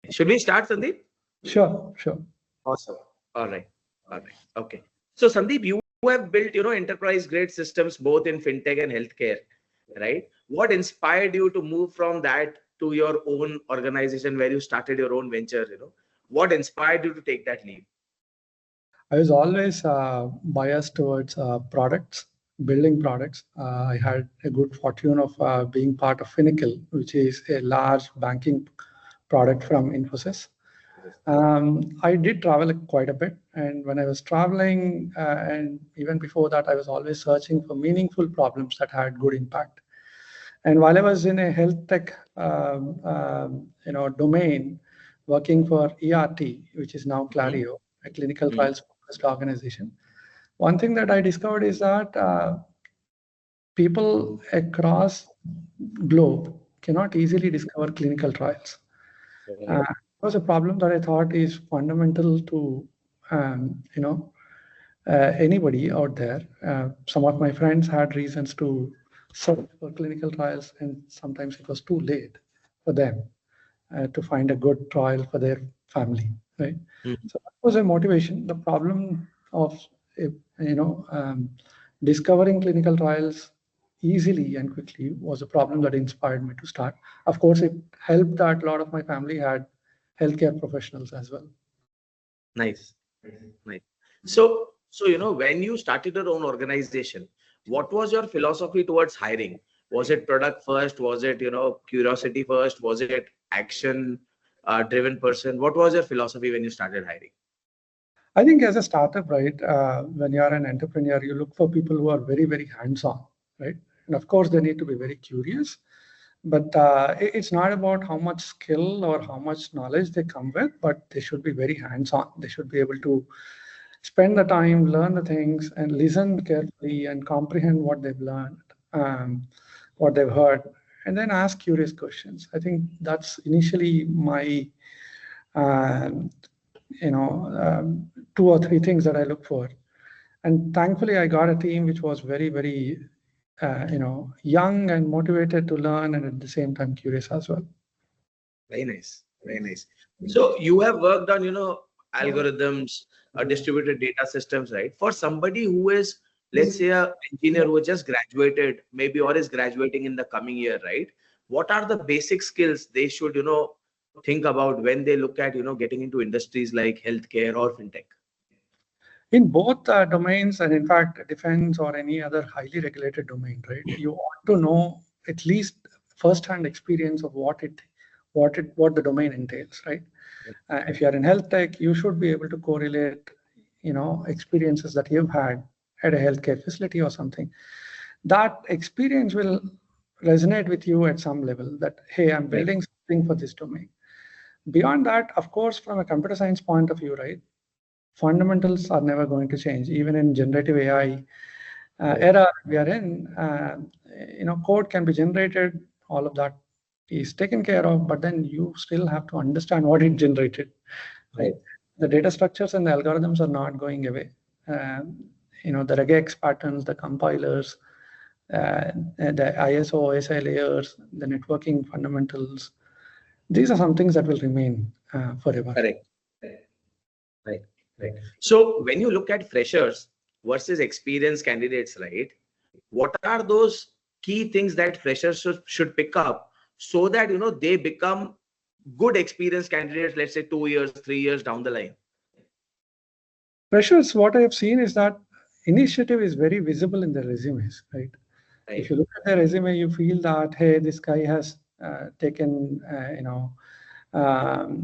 Should we start, Sandeep? Sure, sure. Awesome. All right. All right. Okay. So, Sandeep, you have built, enterprise grade systems both in fintech and healthcare, right? What inspired you to move from that to your own organization where you started your own venture? What inspired you to take that leap? I was always biased towards products, building products. I had a good fortune of being part of Finacle, which is a large banking product from Infosys. I did travel quite a bit, and when I was traveling, and even before that, I was always searching for meaningful problems that had good impact. And while I was in a health tech, domain, working for ERT, which is now Clario, a clinical trials focused organization, one thing that I discovered is that people across globe cannot easily discover clinical trials. It was a problem that I thought is fundamental to, anybody out there. Some of my friends had reasons to search for clinical trials, and sometimes it was too late for them to find a good trial for their family, right? So that was a motivation. The problem of, discovering clinical trials easily and quickly was a problem that inspired me to start. Of course, it helped that a lot of my family had healthcare professionals as well. Nice. Nice. So, when you started your own organization, what was your philosophy towards hiring? Was it product first? Was it, curiosity first? Was it action driven person? What was your philosophy when you started hiring? I think as a startup, right, when you are an entrepreneur, you look for people who are very, very hands-on, right? And of course, they need to be very curious. But it's not about how much skill or how much knowledge they come with, but they should be very hands-on. They should be able to spend the time, learn the things, and listen carefully and comprehend what they've learned, what they've heard, and then ask curious questions. I think that's initially my, um, 2 or 3 things that I look for. And thankfully, I got a team which was very, very, young and motivated to learn, and at the same time curious as well. Very nice. Very nice. So you have worked on, algorithms, distributed data systems, right? For somebody who is, let's say, a engineer who just graduated, maybe or is graduating in the coming year, right? What are the basic skills they should, think about when they look at, getting into industries like healthcare or fintech? In both domains, and in fact, defense or any other highly regulated domain, right? You ought to know at least first-hand experience of what the domain entails, right? If you are in health tech, you should be able to correlate, experiences that you've had at a healthcare facility or something. That experience will resonate with you at some level. That hey, I'm building something for this domain. Beyond that, of course, from a computer science point of view, right? Fundamentals are never going to change, even in generative AI era we are in. Code can be generated, all of that is taken care of, but then you still have to understand what it generated, right? The data structures and the algorithms are not going away. The regex patterns, the compilers, the ISO, OSI layers, the networking fundamentals, these are some things that will remain forever. Correct. Right. Right. So when you look at freshers versus experienced candidates, right? What are those key things that freshers should pick up so that they become good experienced candidates, let's say 2 years, 3 years down the line? Freshers, what I have seen is that initiative is very visible in their resumes, right? If you look at their resume, you feel that, hey, this guy has taken,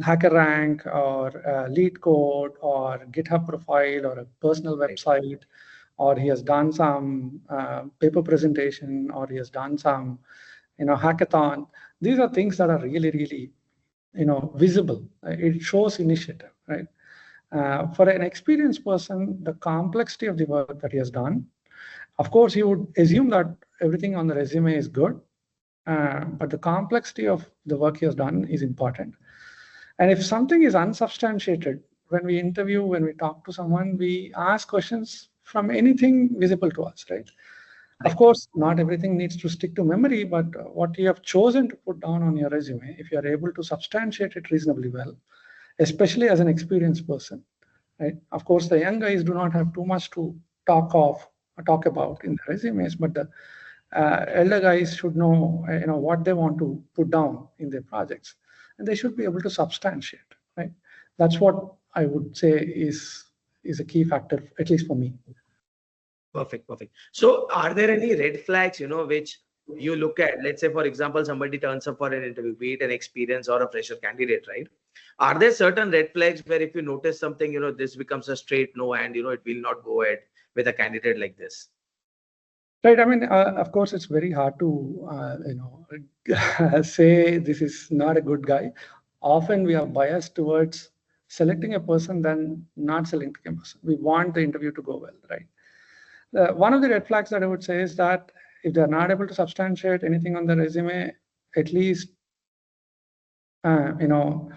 hacker rank or lead code or GitHub profile or a personal website, or he has done some paper presentation, or he has done some, hackathon. These are things that are really, really, visible. It shows initiative, right? For an experienced person, the complexity of the work that he has done, of course, you would assume that everything on the resume is good, but the complexity of the work he has done is important. And if something is unsubstantiated, when we interview, when we talk to someone, we ask questions from anything visible to us, right? Of course, not everything needs to stick to memory, but what you have chosen to put down on your resume, if you are able to substantiate it reasonably well, especially as an experienced person, right? Of course, the young guys do not have too much to talk about in the resumes, but the elder guys should know, what they want to put down in their projects, and they should be able to substantiate, right? That's what I would say is a key factor, at least for me. Perfect, perfect. So are there any red flags, which you look at? Let's say, for example, somebody turns up for an interview, be it an experienced or a fresher candidate, right? Are there certain red flags where if you notice something, this becomes a straight no, and it will not go ahead with a candidate like this? Right. I mean, of course, it's very hard to, say this is not a good guy. Often we are biased towards selecting a person than not selecting a person. We want the interview to go well, right? One of the red flags that I would say is that if they're not able to substantiate anything on the resume, at least, uh, you know,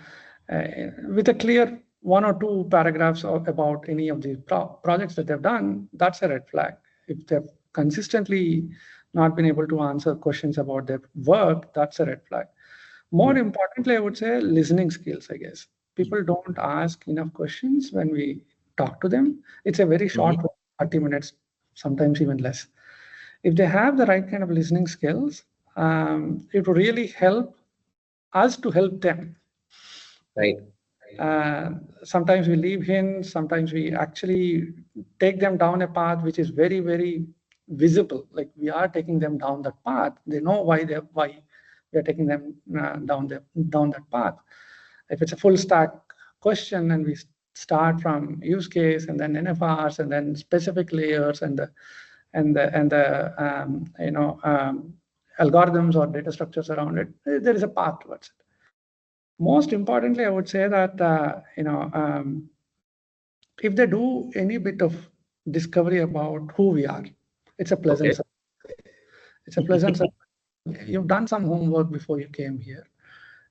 with a clear one or two paragraphs about any of the projects that they've done, that's a red flag. If they've consistently not been able to answer questions about their work, that's a red flag. More importantly, I would say listening skills, I guess. People don't ask enough questions when we talk to them. It's a very short 30 minutes, sometimes even less. If they have the right kind of listening skills, it will really help us to help them. Right. Sometimes we leave hints, sometimes we actually take them down a path which is very, very visible. Like we are taking them down that path. They know why we are taking them down that path. If it's a full stack question and we start from use case and then NFRs and then specific layers and the algorithms or data structures around it, there is a path towards it. Most importantly, I would say that if they do any bit of discovery about who we are, it's a pleasant. Okay. It's a pleasant. You've done some homework before you came here.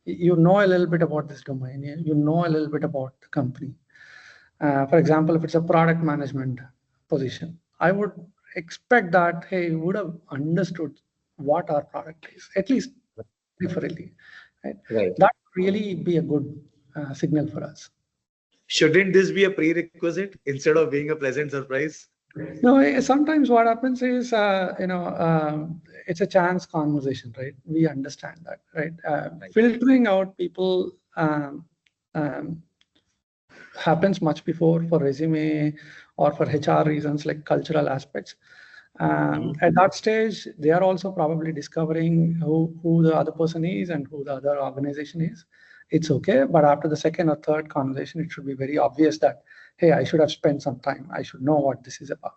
You know a little bit about this domain. You know a little bit about the company. For example, if it's a product management position, I would expect that, hey, you would have understood what our product is, at least peripherally. Right? Right. That would really be a good signal for us. Shouldn't this be a prerequisite instead of being a pleasant surprise? No, sometimes what happens is, it's a chance conversation, right? We understand that, right? Filtering out people happens much before for resume or for HR reasons like cultural aspects. At that stage, they are also probably discovering who the other person is and who the other organization is. It's okay, but after the second or third conversation, it should be very obvious that, hey, I should have spent some time. I should know what this is about.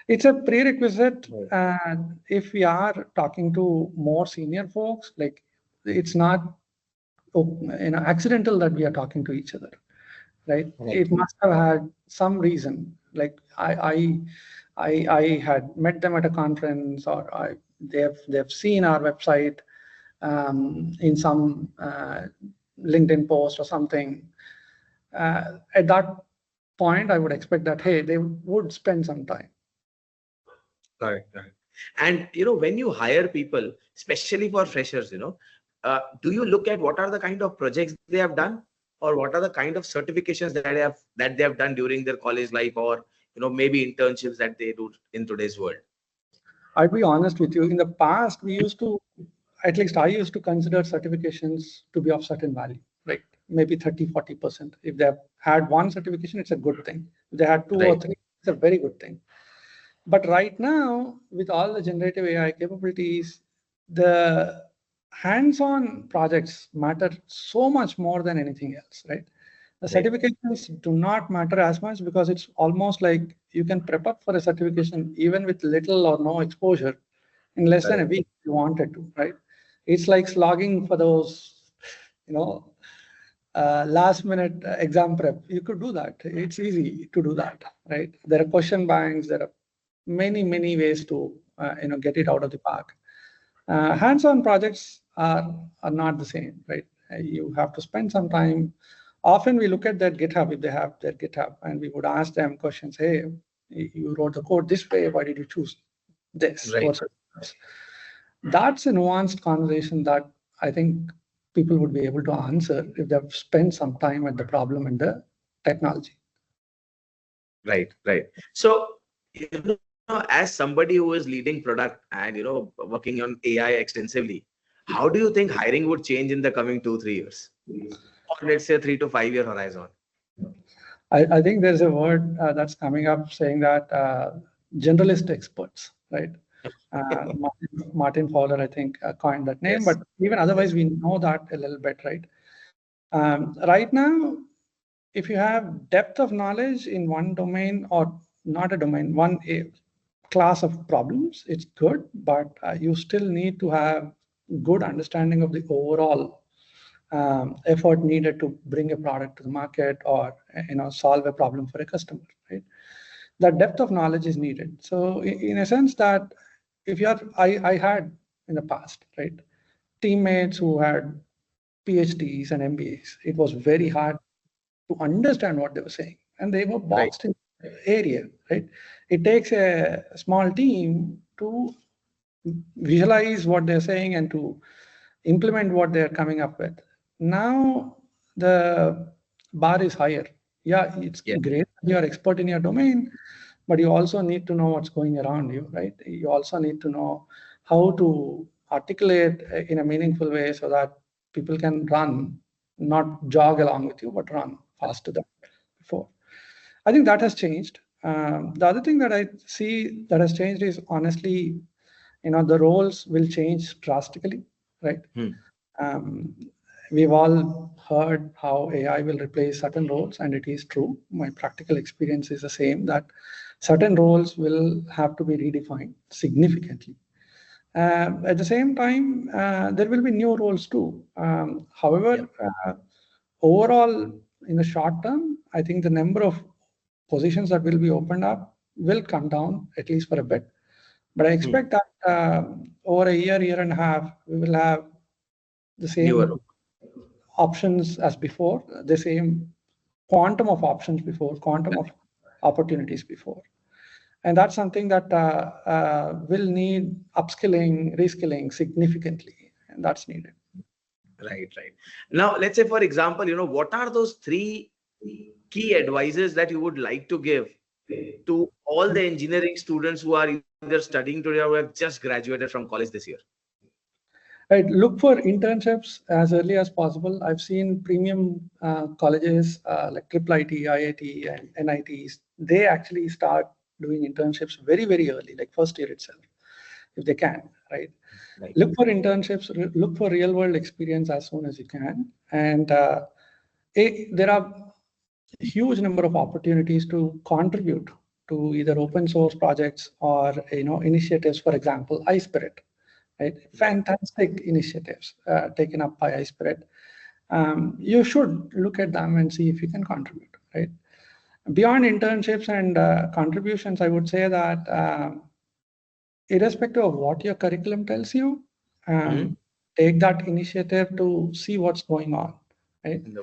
It's a prerequisite, and if we are talking to more senior folks, like it's not accidental that we are talking to each other, right? It must have had some reason. Like I had met them at a conference, or they've seen our website in some LinkedIn post or something. At that point, I would expect that, hey, they would spend some time. Correct. And when you hire people, especially for freshers, do you look at what are the kind of projects they have done, or what are the kind of certifications that they have done during their college life, or maybe internships that they do in today's world? I'll be honest with you. In the past, we used to, at least I used to consider certifications to be of certain value, right? Maybe 30-40%. If they have had one certification, it's a good thing. If they had two or three, it's a very good thing. But right now, with all the generative AI capabilities, the hands-on projects matter so much more than anything else, right? The certifications do not matter as much because it's almost like you can prep up for a certification even with little or no exposure in less than a week if you wanted to, right? It's like slogging for those, last minute exam prep. You could do that. It's easy to do that, right? There are question banks. There are many ways to get it out of the park. Hands-on projects are not the same, right? You have to spend some time. Often we look at their GitHub, if they have their GitHub, and we would ask them questions. Hey, you wrote the code this way. Why did you choose this Right. versus this. That's a nuanced conversation that I think people would be able to answer if they've spent some time at the problem and the technology. Right. Right. So, as somebody who is leading product and, working on AI extensively, how do you think hiring would change in the coming 2, 3 years? Or let's say 3 to 5 year horizon? I think there's a word that's coming up saying that generalist experts, right? Martin Fowler, I think, coined that name, Yes. but even otherwise, we know that a little bit, right? Right now, if you have depth of knowledge in one domain or not a domain, one class of problems, it's good, but you still need to have good understanding of the overall effort needed to bring a product to the market or solve a problem for a customer, right? That depth of knowledge is needed. So in a sense that if you are, I had in the past, right, teammates who had PhDs and MBAs, it was very hard to understand what they were saying, and they were Right. boxed in the area, right? It takes a small team to visualize what they're saying and to implement what they're coming up with. Now the bar is higher. Yeah, it's Yeah. great you're expert in your domain, but you also need to know what's going around you, right? You also need to know how to articulate in a meaningful way so that people can run, not jog along with you, but run faster than before. I think that has changed. The other thing that I see that has changed is honestly, the roles will change drastically, right? Hmm. Um, we've all heard how AI will replace certain roles, and it is true. My practical experience is the same that certain roles will have to be redefined significantly. At the same time, there will be new roles too. Yeah. However, overall, in the short term, I think the number of positions that will be opened up will come down at least for a bit. But I Hmm. expect that over a year and a half, we will have the Newer. same options as before, the same quantum of options before, quantum of opportunities before. And that's something that will need upskilling, reskilling significantly, and that's needed. Right. Right. Now, let's say, for example, what are those 3 key advices that you would like to give to all the engineering students who are either studying today or have just graduated from college this year? Right, look for internships as early as possible. I've seen premium colleges like IIIT, IIT, and NITs. They actually start doing internships very, very early, like first year itself, if they can, right? Right. Look for internships, look for real world experience as soon as you can. And there are a huge number of opportunities to contribute to either open source projects or initiatives, for example, iSpirit, right? Right. Fantastic initiatives taken up by iSpirit. You should look at them and see if you can contribute, right? Beyond internships and contributions, I would say that irrespective of what your curriculum tells you, Hmm. take that initiative to see what's going on, right? No.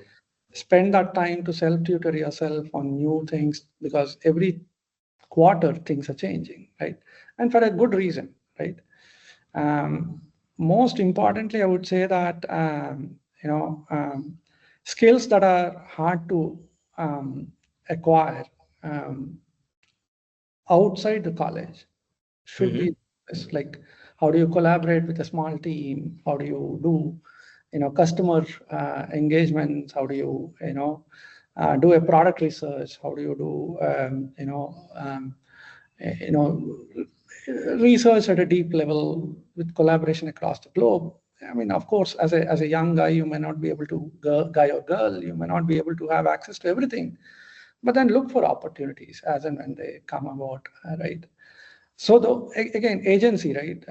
Spend that time to self-tutor yourself on new things because every quarter things are changing, right? And for a good reason, right? Um, Most importantly, I would say that skills that are hard to acquire um, outside the college should Hmm. be like how do you collaborate with a small team? How do you do customer engagements? How do do a product research? How do you do you know research at a deep level with collaboration across the globe? I mean, of course, as a young guy, you may not be able to, guy or girl, you may not be able to have access to everything, but then look for opportunities as and when they come about, right? So again, agency, right?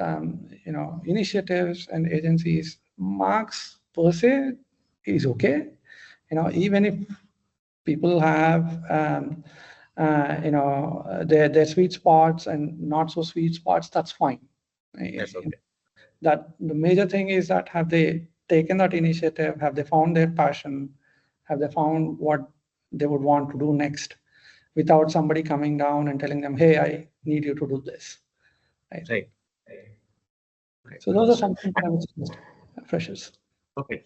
Initiatives and agencies, marks per se is okay. Even if people have their sweet spots and not so sweet spots, that's fine. That's okay. That the major thing is that have they taken that initiative? Have they found their passion? Have they found what they would want to do next without somebody coming down and telling them, hey, I need you to do this? right? Right. So those are some things that I would suggest freshers.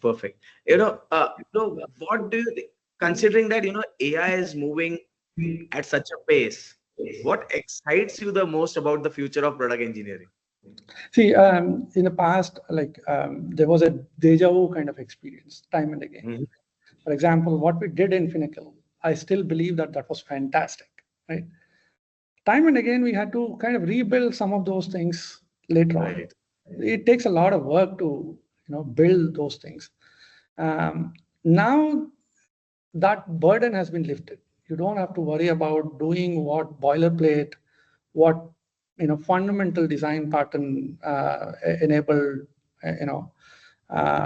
Perfect. What do you think, considering that, AI is moving at such a pace, what excites you the most about the future of product engineering? See, in the past, like there was a deja vu kind of experience time and again. Mhm. For example, what we did in Finacle, I still believe that that was fantastic, right? Time and again, we had to kind of rebuild some of those things later on. Right. It takes a lot of work to build those things. Now that burden has been lifted. You don't have to worry about doing what boilerplate, what fundamental design pattern enabled,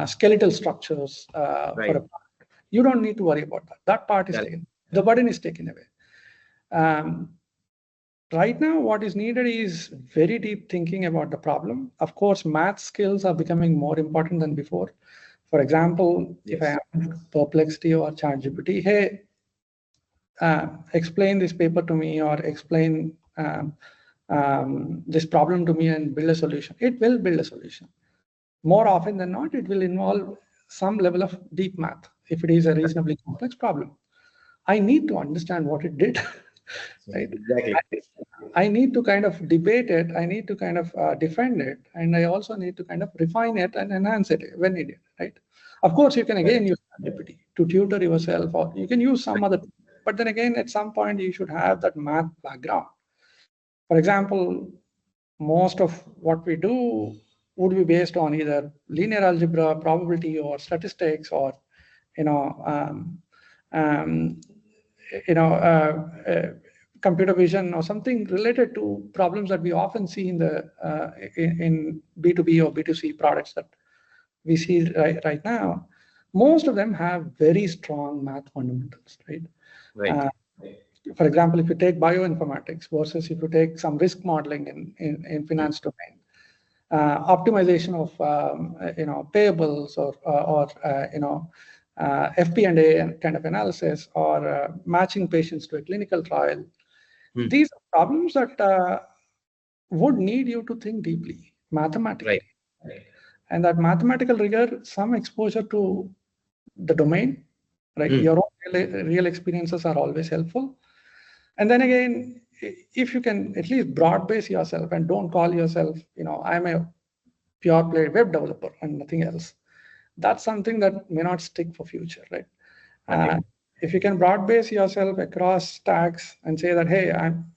skeletal structures for Right. a product. You don't need to worry about that. That part is Yeah. taken. The burden is taken away. Right now, what is needed is very deep thinking about the problem. Of course, math skills are becoming more important than before. For example, if I Yes. ask Perplexity or ChatGPT, hey, explain this paper to me or explain this problem to me and build a solution, it will build a solution. More often than not, it will involve some level of deep math if it is a reasonably complex problem. I need to understand what it did, right? Exactly. I need to kind of debate it. I need to kind of defend it. And I also need to kind of refine it and enhance it when needed, right? Of course, you can again Correct. use ChatGPT to tutor yourself, or you can use some other, but then again, at some point, you should have that math background. For example, most of what we do would be based on either linear algebra, probability, or statistics, or you know, um, um, you know, computer vision or something related to problems that we often see in the in B2B or B2C products that we see right now. Most of them have very strong math fundamentals, right? Right. Uh, for example, if you take bioinformatics versus if you take some risk modeling in Mm. finance domain, optimization of payables or FP&A kind of analysis, or matching patients to a clinical trial. Mm. These are problems that would need you to think deeply Right. mathematically, and that mathematical rigor, some exposure to the domain, right? Mm. Your own real experiences are always helpful. And then again, if you can at least broad base yourself and don't call yourself, I'm a pure play web developer and nothing else. That's something that may not stick for future, right? Agree. Uh, if you can broad base yourself across stacks and say that, hey,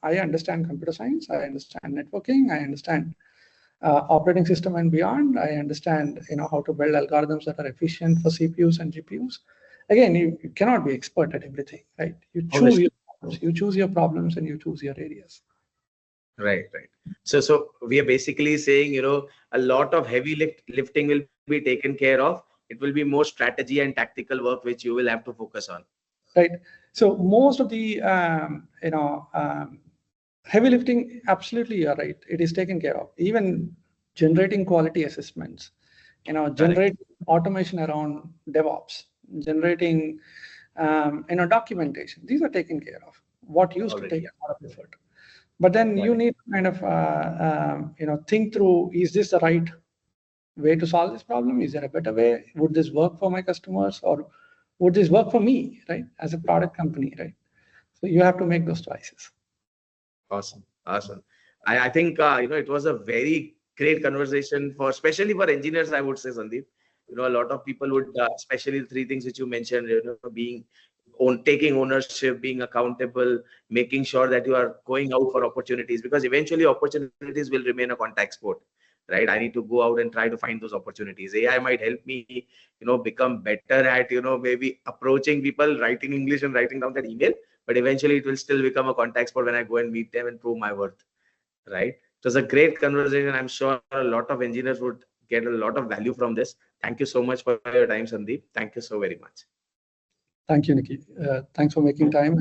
I understand computer science, I understand networking, I understand operating system and beyond, I understand how to build algorithms that are efficient for CPUs and GPUs. Again, you cannot be expert at everything, right? Obviously. You choose your problems and you choose your areas. Right. Right. So we are basically saying, a lot of heavy lifting will be taken care of. It will be more strategy and tactical work which you will have to focus on. Right. So most of the heavy lifting, absolutely, you're right. It is taken care of. Even generating quality assessments, Correct. generate automation around DevOps, generating documentation. These are taken care of. What used to Already. take a lot of effort. But then you Got it. need to kind of think through: is this the right way to solve this problem? Is there a better way? Would this work for my customers, or would this work for me, right? As a product company, right? So you have to make those choices. Awesome. Awesome. I think, it was a very great conversation especially for engineers, I would say, Sandeep. A lot of people would, especially the three things which you mentioned, being taking ownership, being accountable, making sure that you are going out for opportunities, because eventually opportunities will remain a contact sport, right? I need to go out and try to find those opportunities. AI might help me, become better at, maybe approaching people, writing English and writing down that email, but eventually it will still become a contact sport when I go and meet them and prove my worth, right? It was a great conversation. I'm sure a lot of engineers would get a lot of value from this. Thank you so much for your time, Sandeep. Thank you so very much. Thank you, Nikki. Thanks for making time.